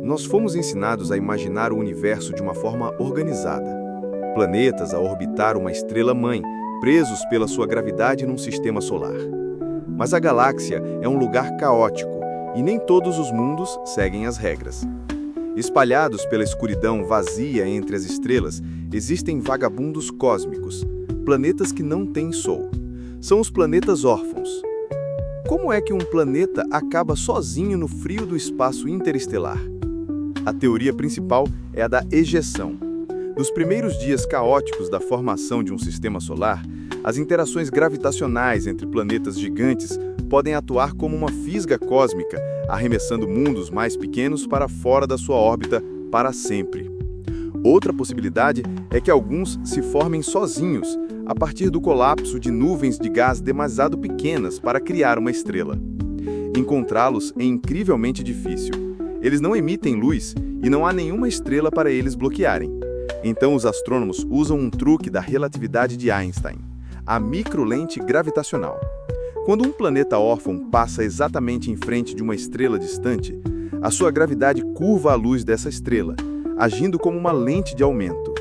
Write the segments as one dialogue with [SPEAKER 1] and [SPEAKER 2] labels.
[SPEAKER 1] Nós fomos ensinados a imaginar o universo de uma forma organizada. Planetas a orbitar uma estrela-mãe, presos pela sua gravidade num sistema solar. Mas a galáxia é um lugar caótico, e nem todos os mundos seguem as regras. Espalhados pela escuridão vazia entre as estrelas, existem vagabundos cósmicos, planetas que não têm sol. São os planetas órfãos. Como é que um planeta acaba sozinho no frio do espaço interestelar? A teoria principal é a da ejeção. Nos primeiros dias caóticos da formação de um sistema solar, as interações gravitacionais entre planetas gigantes podem atuar como uma fisga cósmica, arremessando mundos mais pequenos para fora da sua órbita para sempre. Outra possibilidade é que alguns se formem sozinhos, a partir do colapso de nuvens de gás demasiado pequenas para criar uma estrela. Encontrá-los é incrivelmente difícil. Eles não emitem luz e não há nenhuma estrela para eles bloquearem. Então os astrônomos usam um truque da relatividade de Einstein, a microlente gravitacional. Quando um planeta órfão passa exatamente em frente de uma estrela distante, a sua gravidade curva a luz dessa estrela, agindo como uma lente de aumento.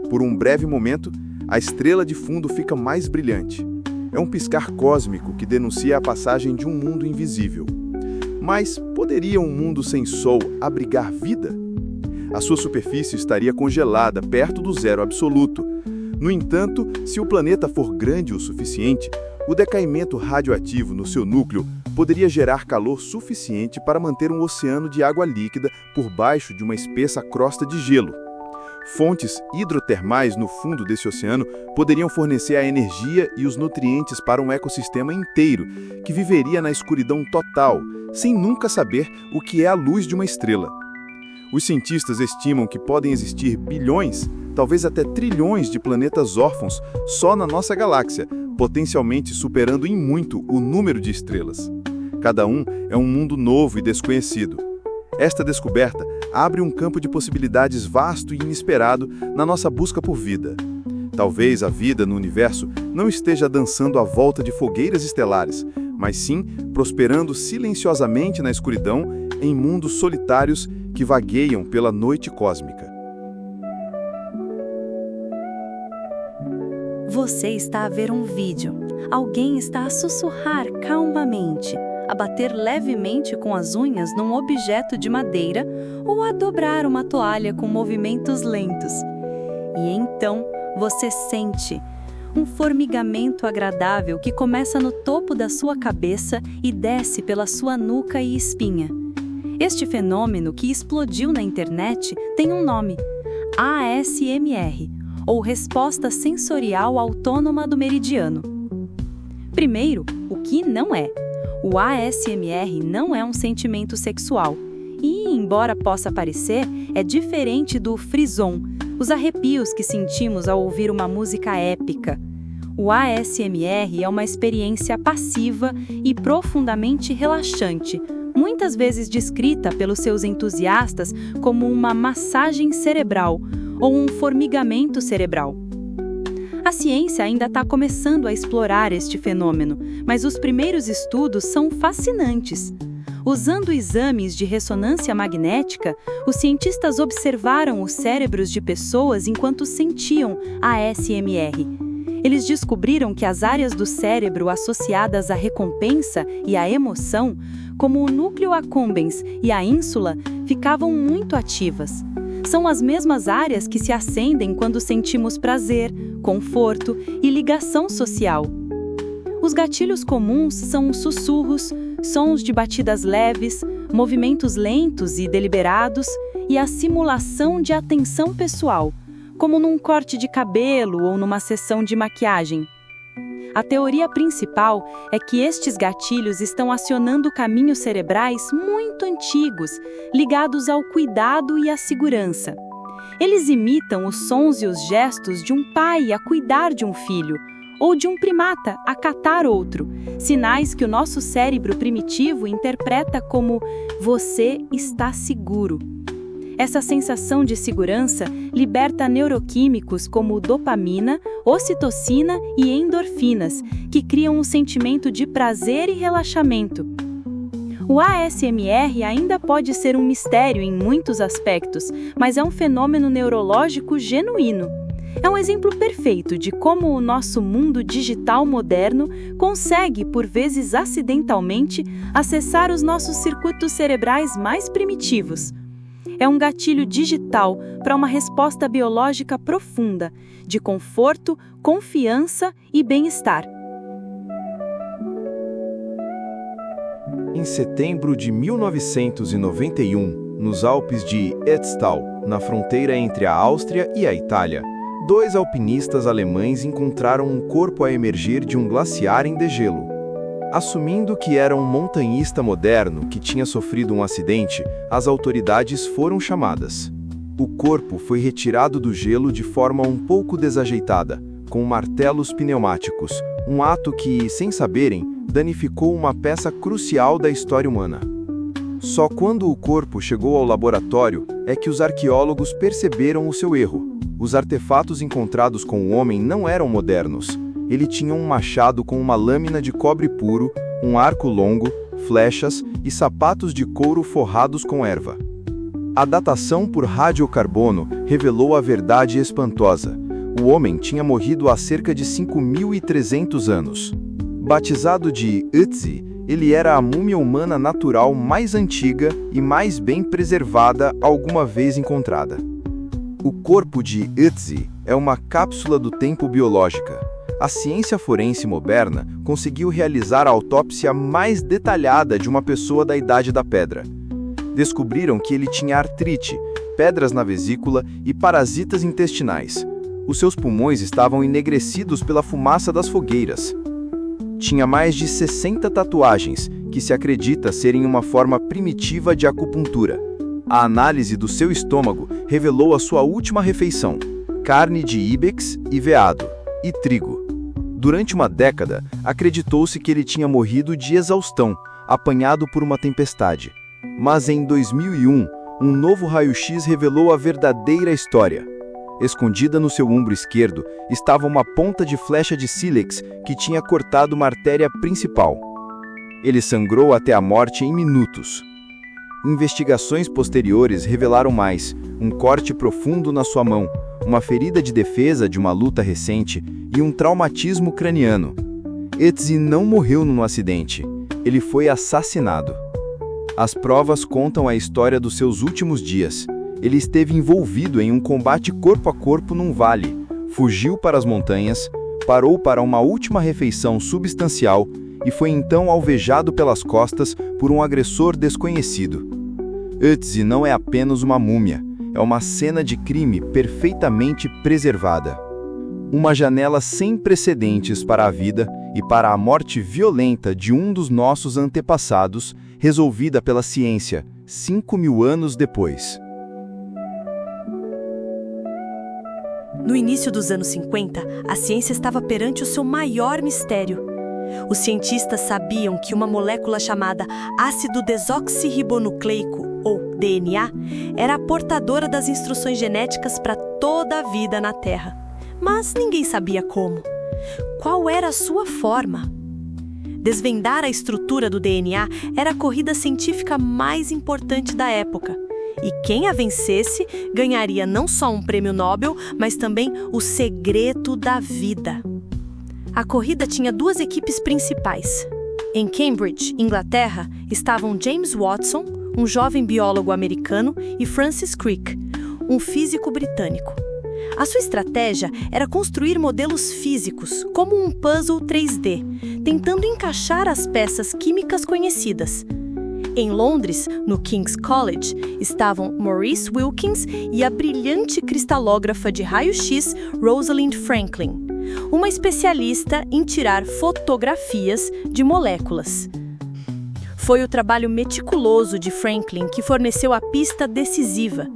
[SPEAKER 1] Por um breve momento, a estrela de fundo fica mais brilhante. É um piscar cósmico que denuncia a passagem de um mundo invisível. Mas poderia um mundo sem Sol abrigar vida? A sua superfície estaria congelada perto do zero absoluto. No entanto, se o planeta for grande o suficiente, o decaimento radioativo no seu núcleo poderia gerar calor suficiente para manter um oceano de água líquida por baixo de uma espessa crosta de gelo. Fontes hidrotermais no fundo desse oceano poderiam fornecer a energia e os nutrientes para um ecossistema inteiro, que viveria na escuridão total, sem nunca saber o que é a luz de uma estrela. Os cientistas estimam que podem existir bilhões, talvez até trilhões de planetas órfãos só na nossa galáxia, potencialmente superando em muito o número de estrelas. Cada um é um mundo novo e desconhecido. Esta descoberta abre um campo de possibilidades vasto e inesperado na nossa busca por vida. Talvez a vida no universo não esteja dançando à volta de fogueiras estelares, mas sim prosperando silenciosamente na escuridão em mundos solitários que vagueiam pela noite cósmica.
[SPEAKER 2] Você está a ver um vídeo. Alguém está a sussurrar calmamente, a bater levemente com as unhas num objeto de madeira ou a dobrar uma toalha com movimentos lentos. E então você sente um formigamento agradável que começa no topo da sua cabeça e desce pela sua nuca e espinha. Este fenômeno, que explodiu na internet, tem um nome: ASMR, ou Resposta Sensorial Autônoma do Meridiano. Primeiro, o que não é? O ASMR não é um sentimento sexual e, embora possa parecer, é diferente do frisson, os arrepios que sentimos ao ouvir uma música épica. O ASMR é uma experiência passiva e profundamente relaxante, muitas vezes descrita pelos seus entusiastas como uma massagem cerebral ou um formigamento cerebral. A ciência ainda está começando a explorar este fenômeno, mas os primeiros estudos são fascinantes. Usando exames de ressonância magnética, os cientistas observaram os cérebros de pessoas enquanto sentiam ASMR. Eles descobriram que as áreas do cérebro associadas à recompensa e à emoção, como o núcleo accumbens e a ínsula, ficavam muito ativas. São as mesmas áreas que se acendem quando sentimos prazer, conforto e ligação social. Os gatilhos comuns são sussurros, sons de batidas leves, movimentos lentos e deliberados e a simulação de atenção pessoal, como num corte de cabelo ou numa sessão de maquiagem. A teoria principal é que estes gatilhos estão acionando caminhos cerebrais muito antigos, ligados ao cuidado e à segurança. Eles imitam os sons e os gestos de um pai a cuidar de um filho, ou de um primata a catar outro, sinais que o nosso cérebro primitivo interpreta como "você está seguro". Essa sensação de segurança liberta neuroquímicos como dopamina, ocitocina e endorfinas, que criam um sentimento de prazer e relaxamento. O ASMR ainda pode ser um mistério em muitos aspectos, mas é um fenômeno neurológico genuíno. É um exemplo perfeito de como o nosso mundo digital moderno consegue, por vezes acidentalmente, acessar os nossos circuitos cerebrais mais primitivos. É um gatilho digital para uma resposta biológica profunda, de conforto, confiança e bem-estar.
[SPEAKER 1] Em setembro de 1991, nos Alpes de Ötztal, na fronteira entre a Áustria e a Itália, 2 alpinistas alemães encontraram um corpo a emergir de um glaciar em degelo. Assumindo que era um montanhista moderno que tinha sofrido um acidente, as autoridades foram chamadas. O corpo foi retirado do gelo de forma um pouco desajeitada, com martelos pneumáticos, um ato que, sem saberem, danificou uma peça crucial da história humana. Só quando o corpo chegou ao laboratório é que os arqueólogos perceberam o seu erro. Os artefatos encontrados com o homem não eram modernos. Ele tinha um machado com uma lâmina de cobre puro, um arco longo, flechas e sapatos de couro forrados com erva. A datação por radiocarbono revelou a verdade espantosa. O homem tinha morrido há cerca de 5.300 anos. Batizado de Ötzi, ele era a múmia humana natural mais antiga e mais bem preservada alguma vez encontrada. O corpo de Ötzi é uma cápsula do tempo biológica. A ciência forense moderna conseguiu realizar a autópsia mais detalhada de uma pessoa da Idade da Pedra. Descobriram que ele tinha artrite, pedras na vesícula e parasitas intestinais. Os seus pulmões estavam enegrecidos pela fumaça das fogueiras. Tinha mais de 60 tatuagens, que se acredita serem uma forma primitiva de acupuntura. A análise do seu estômago revelou a sua última refeição: carne de íbex e veado, e trigo. Durante uma década, acreditou-se que ele tinha morrido de exaustão, apanhado por uma tempestade. Mas em 2001, um novo raio-x revelou a verdadeira história. Escondida no seu ombro esquerdo, estava uma ponta de flecha de sílex que tinha cortado uma artéria principal. Ele sangrou até a morte em minutos. Investigações posteriores revelaram mais: um corte profundo na sua mão, uma ferida de defesa de uma luta recente e um traumatismo craniano. Ötzi não morreu num acidente, ele foi assassinado. As provas contam a história dos seus últimos dias. Ele esteve envolvido em um combate corpo a corpo num vale, fugiu para as montanhas, parou para uma última refeição substancial e foi então alvejado pelas costas por um agressor desconhecido. Ötzi não é apenas uma múmia, é uma cena de crime perfeitamente preservada. Uma janela sem precedentes para a vida e para a morte violenta de um dos nossos antepassados, resolvida pela ciência 5.000 anos depois.
[SPEAKER 3] No início dos anos 50, a ciência estava perante o seu maior mistério. Os cientistas sabiam que uma molécula chamada ácido desoxirribonucleico, ou DNA, era a portadora das instruções genéticas para toda a vida na Terra. Mas ninguém sabia como. Qual era a sua forma? Desvendar a estrutura do DNA era a corrida científica mais importante da época. E quem a vencesse ganharia não só um prêmio Nobel, mas também o segredo da vida. A corrida tinha 2 equipes principais. Em Cambridge, Inglaterra, estavam James Watson, um jovem biólogo americano, e Francis Crick, um físico britânico. A sua estratégia era construir modelos físicos, como um puzzle 3D, tentando encaixar as peças químicas conhecidas. Em Londres, no King's College, estavam Maurice Wilkins e a brilhante cristalógrafa de raio-x Rosalind Franklin, uma especialista em tirar fotografias de moléculas. Foi o trabalho meticuloso de Franklin que forneceu a pista decisiva.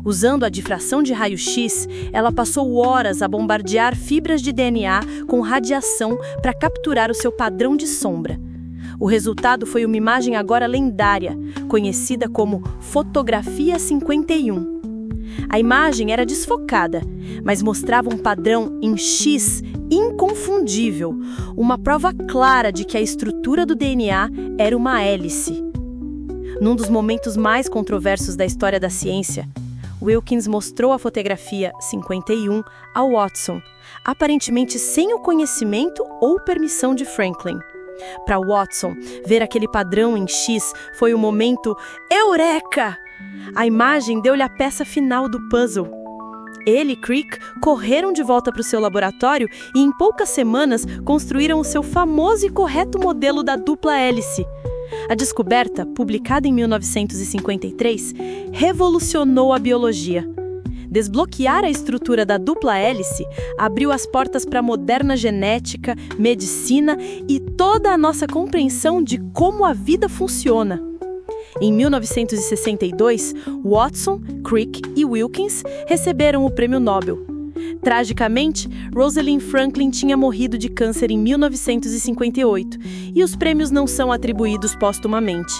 [SPEAKER 3] Usando a difração de raio-x, ela passou horas a bombardear fibras de DNA com radiação para capturar o seu padrão de sombra. O resultado foi uma imagem agora lendária, conhecida como Fotografia 51. A imagem era desfocada, mas mostrava um padrão em X inconfundível, uma prova clara de que a estrutura do DNA era uma hélice. Num dos momentos mais controversos da história da ciência, Wilkins mostrou a fotografia 51 a Watson, aparentemente sem o conhecimento ou permissão de Franklin. Para Watson, ver aquele padrão em X foi o momento Eureka! A imagem deu-lhe a peça final do puzzle. Ele e Crick correram de volta para o seu laboratório e em poucas semanas construíram o seu famoso e correto modelo da dupla hélice. A descoberta, publicada em 1953, revolucionou a biologia. Desbloquear a estrutura da dupla hélice abriu as portas para a moderna genética, medicina e toda a nossa compreensão de como a vida funciona. Em 1962, Watson, Crick e Wilkins receberam o Prêmio Nobel. Tragicamente, Rosalind Franklin tinha morrido de câncer em 1958 e os prêmios não são atribuídos póstumamente.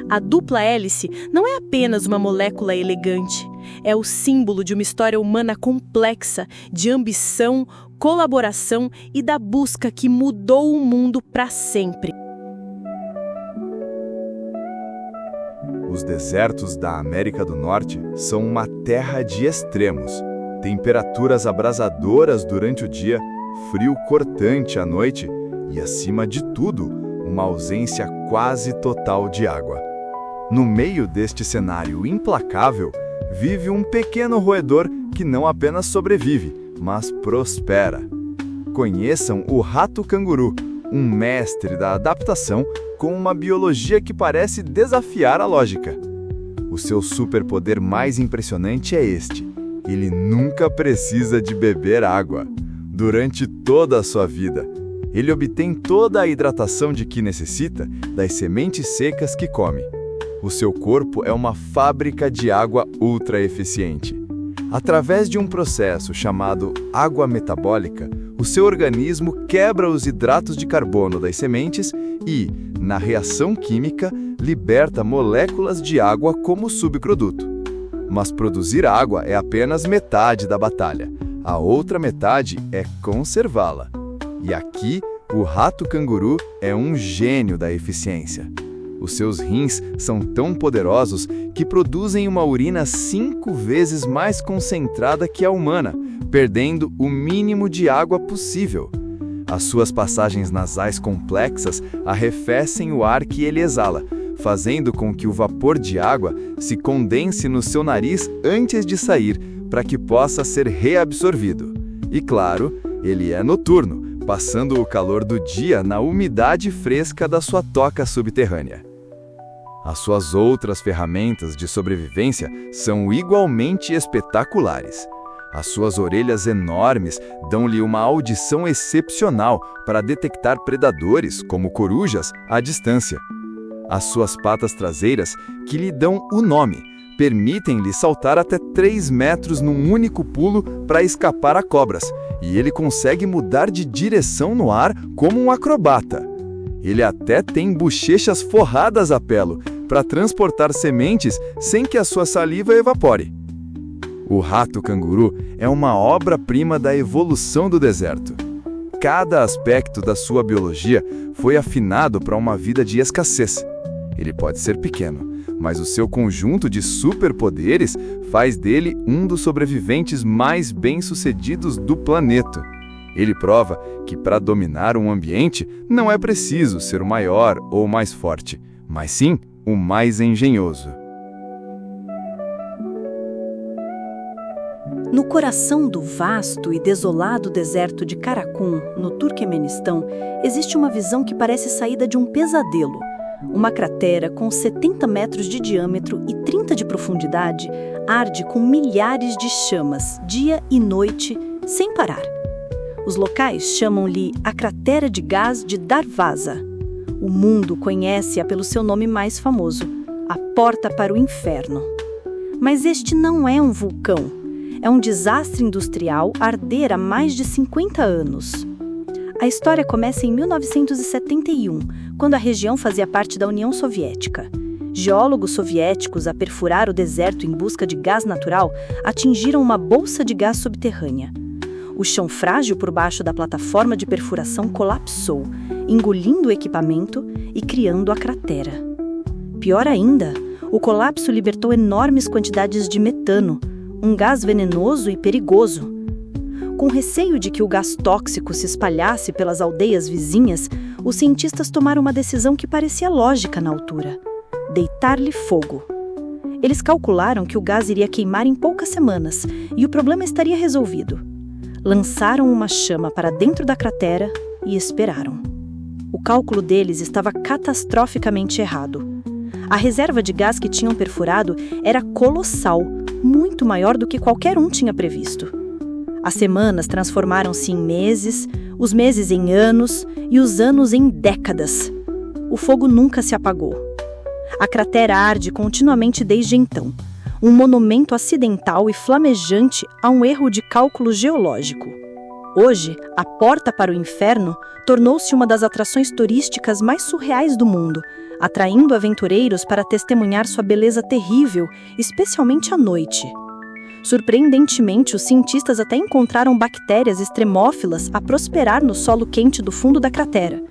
[SPEAKER 3] A dupla hélice não é apenas uma molécula elegante, é o símbolo de uma história humana complexa, de ambição, colaboração e da busca que mudou o mundo para sempre.
[SPEAKER 1] Os desertos da América do Norte são uma terra de extremos. Temperaturas abrasadoras durante o dia, frio cortante à noite e, acima de tudo, uma ausência quase total de água. No meio deste cenário implacável, vive um pequeno roedor que não apenas sobrevive, mas prospera. Conheçam o rato-canguru, um mestre da adaptação com uma biologia que parece desafiar a lógica. O seu superpoder mais impressionante é este: ele nunca precisa de beber água. Durante toda a sua vida, ele obtém toda a hidratação de que necessita das sementes secas que come. O seu corpo é uma fábrica de água ultra eficiente. Através de um processo chamado água metabólica, o seu organismo quebra os hidratos de carbono das sementes e, na reação química, liberta moléculas de água como subproduto. Mas produzir água é apenas metade da batalha. A outra metade é conservá-la. E aqui, o rato-canguru é um gênio da eficiência. Os seus rins são tão poderosos que produzem uma urina 5 vezes mais concentrada que a humana, perdendo o mínimo de água possível. As suas passagens nasais complexas arrefecem o ar que ele exala, fazendo com que o vapor de água se condense no seu nariz antes de sair, para que possa ser reabsorvido. E claro, ele é noturno, passando o calor do dia na umidade fresca da sua toca subterrânea. As suas outras ferramentas de sobrevivência são igualmente espetaculares. As suas orelhas enormes dão-lhe uma audição excepcional para detectar predadores, como corujas, à distância. As suas patas traseiras, que lhe dão o nome, permitem-lhe saltar até 3 metros num único pulo para escapar a cobras, e ele consegue mudar de direção no ar como um acrobata. Ele até tem bochechas forradas a pelo para transportar sementes sem que a sua saliva evapore. O rato-canguru é uma obra-prima da evolução do deserto. Cada aspecto da sua biologia foi afinado para uma vida de escassez. Ele pode ser pequeno, mas o seu conjunto de superpoderes faz dele um dos sobreviventes mais bem-sucedidos do planeta. Ele prova que para dominar um ambiente não é preciso ser o maior ou o mais forte, mas sim o mais engenhoso.
[SPEAKER 2] No coração do vasto e desolado deserto de Karakum, no Turquemenistão, existe uma visão que parece saída de um pesadelo. Uma cratera com 70 metros de diâmetro e 30 de profundidade arde com milhares de chamas, dia e noite, sem parar. Os locais chamam-lhe a cratera de gás de Darvaza. O mundo conhece-a pelo seu nome mais famoso, a Porta para o Inferno. Mas este não é um vulcão. É um desastre industrial a arder há mais de 50 anos. A história começa em 1971, quando a região fazia parte da União Soviética. Geólogos soviéticos, a perfurar o deserto em busca de gás natural, atingiram uma bolsa de gás subterrânea. O chão frágil por baixo da plataforma de perfuração colapsou, engolindo o equipamento e criando a cratera. Pior ainda, o colapso libertou enormes quantidades de metano, um gás venenoso e perigoso. Com receio de que o gás tóxico se espalhasse pelas aldeias vizinhas, os cientistas tomaram uma decisão que parecia lógica na altura: deitar-lhe fogo. Eles calcularam que o gás iria queimar em poucas semanas e o problema estaria resolvido. Lançaram uma chama para dentro da cratera e esperaram. O cálculo deles estava catastroficamente errado. A reserva de gás que tinham perfurado era colossal, muito maior do que qualquer um tinha previsto. As semanas transformaram-se em meses, os meses em anos e os anos em décadas. O fogo nunca se apagou. A cratera arde continuamente desde então, um monumento acidental e flamejante a um erro de cálculo geológico. Hoje, a porta para o inferno tornou-se uma das atrações turísticas mais surreais do mundo, atraindo aventureiros para testemunhar sua beleza terrível, especialmente à noite. Surpreendentemente, os cientistas até encontraram bactérias extremófilas a prosperar no solo quente do fundo da cratera.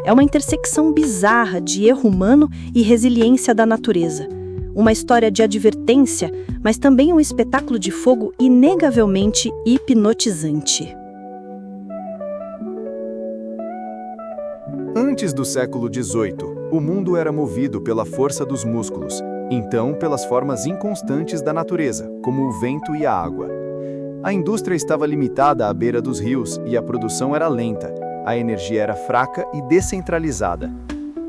[SPEAKER 2] É uma intersecção bizarra de erro humano e resiliência da natureza. Uma história de advertência, mas também um espetáculo de fogo inegavelmente hipnotizante.
[SPEAKER 1] Antes do século XVIII, o mundo era movido pela força dos músculos, então pelas formas inconstantes da natureza, como o vento e a água. A indústria estava limitada à beira dos rios e a produção era lenta, a energia era fraca e descentralizada.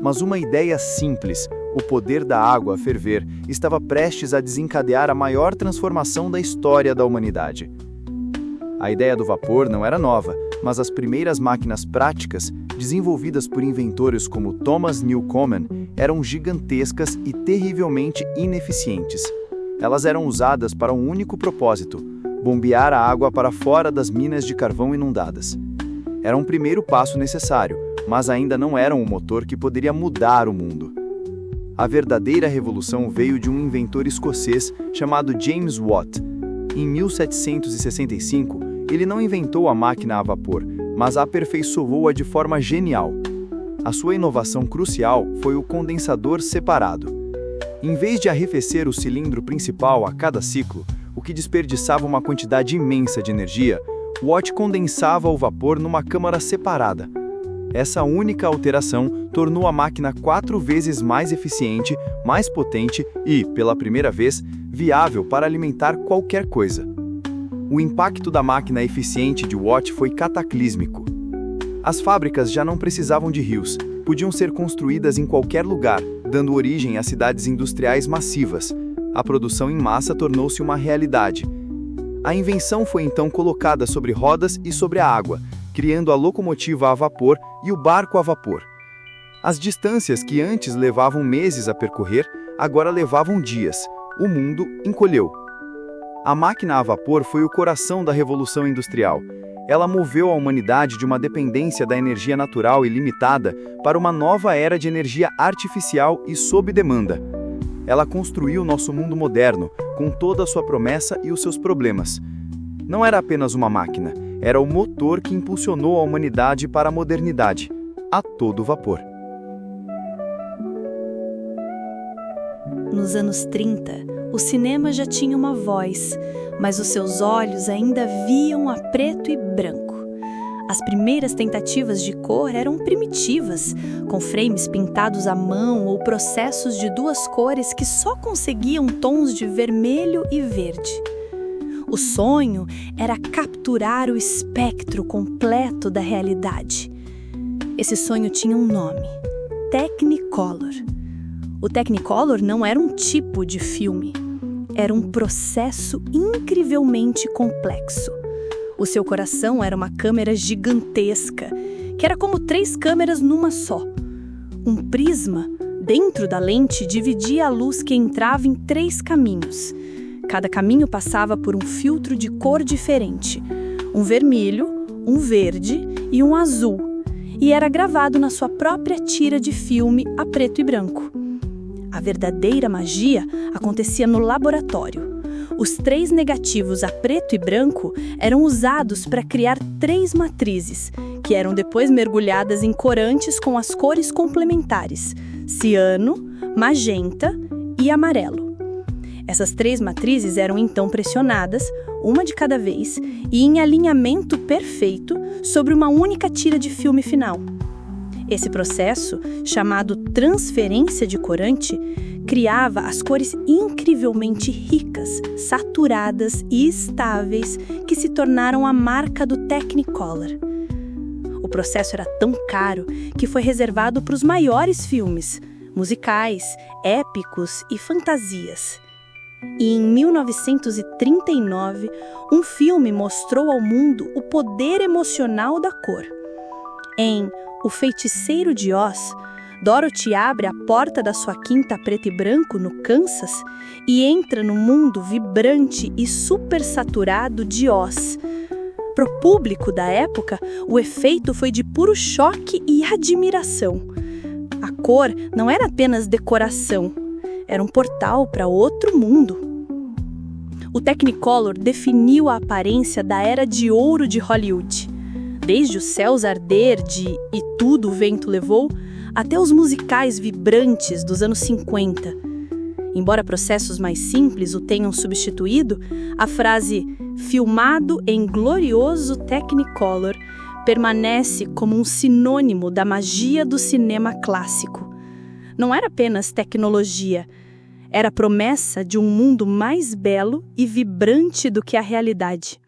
[SPEAKER 1] Mas uma ideia simples, o poder da água a ferver, estava prestes a desencadear a maior transformação da história da humanidade. A ideia do vapor não era nova, mas as primeiras máquinas práticas, desenvolvidas por inventores como Thomas Newcomen, eram gigantescas e terrivelmente ineficientes. Elas eram usadas para um único propósito: bombear a água para fora das minas de carvão inundadas. Era um primeiro passo necessário, mas ainda não eram um motor que poderia mudar o mundo. A verdadeira revolução veio de um inventor escocês chamado James Watt. Em 1765, ele não inventou a máquina a vapor, mas aperfeiçoou-a de forma genial. A sua inovação crucial foi o condensador separado. Em vez de arrefecer o cilindro principal a cada ciclo, o que desperdiçava uma quantidade imensa de energia, Watt condensava o vapor numa câmara separada. Essa única alteração tornou a máquina 4 vezes mais eficiente, mais potente e, pela primeira vez, viável para alimentar qualquer coisa. O impacto da máquina eficiente de Watt foi cataclísmico. As fábricas já não precisavam de rios, podiam ser construídas em qualquer lugar, dando origem a cidades industriais massivas. A produção em massa tornou-se uma realidade. A invenção foi então colocada sobre rodas e sobre a água, criando a locomotiva a vapor e o barco a vapor. As distâncias que antes levavam meses a percorrer, agora levavam dias. O mundo encolheu. A máquina a vapor foi o coração da Revolução Industrial. Ela moveu a humanidade de uma dependência da energia natural ilimitada para uma nova era de energia artificial e sob demanda. Ela construiu nosso mundo moderno, com toda a sua promessa e os seus problemas. Não era apenas uma máquina, era o motor que impulsionou a humanidade para a modernidade, a todo vapor.
[SPEAKER 2] Nos anos 30, o cinema já tinha uma voz, mas os seus olhos ainda viam a preto e branco. As primeiras tentativas de cor eram primitivas, com frames pintados à mão ou processos de 2 cores que só conseguiam tons de vermelho e verde. O sonho era capturar o espectro completo da realidade. Esse sonho tinha um nome: Technicolor. O Technicolor não era um tipo de filme, era um processo incrivelmente complexo. O seu coração era uma câmera gigantesca, que era como 3 câmeras numa só. Um prisma, dentro da lente, dividia a luz que entrava em 3 caminhos. Cada caminho passava por um filtro de cor diferente, um vermelho, um verde e um azul. e era gravado na sua própria tira de filme a preto e branco. A verdadeira magia acontecia no laboratório. Os 3 negativos a preto e branco eram usados para criar 3 matrizes, que eram depois mergulhadas em corantes com as cores complementares, ciano, magenta e amarelo. Essas 3 matrizes eram então pressionadas, uma de cada vez, e em alinhamento perfeito sobre uma única tira de filme final. Esse processo, chamado transferência de corante, criava as cores incrivelmente ricas, saturadas e estáveis que se tornaram a marca do Technicolor. O processo era tão caro que foi reservado para os maiores filmes, musicais, épicos e fantasias. E em 1939, um filme mostrou ao mundo o poder emocional da cor. Em O Feiticeiro de Oz, Dorothy abre a porta da sua quinta preto e branco no Kansas e entra no mundo vibrante e supersaturado de Oz. Para o público da época, o efeito foi de puro choque e admiração. A cor não era apenas decoração, era um portal para outro mundo. O Technicolor definiu a aparência da era de ouro de Hollywood. Desde os céus arder de E Tudo o Vento Levou, até os musicais vibrantes dos anos 50. Embora processos mais simples o tenham substituído, a frase "filmado em glorioso Technicolor" permanece como um sinônimo da magia do cinema clássico. Não era apenas tecnologia, era a promessa de um mundo mais belo e vibrante do que a realidade.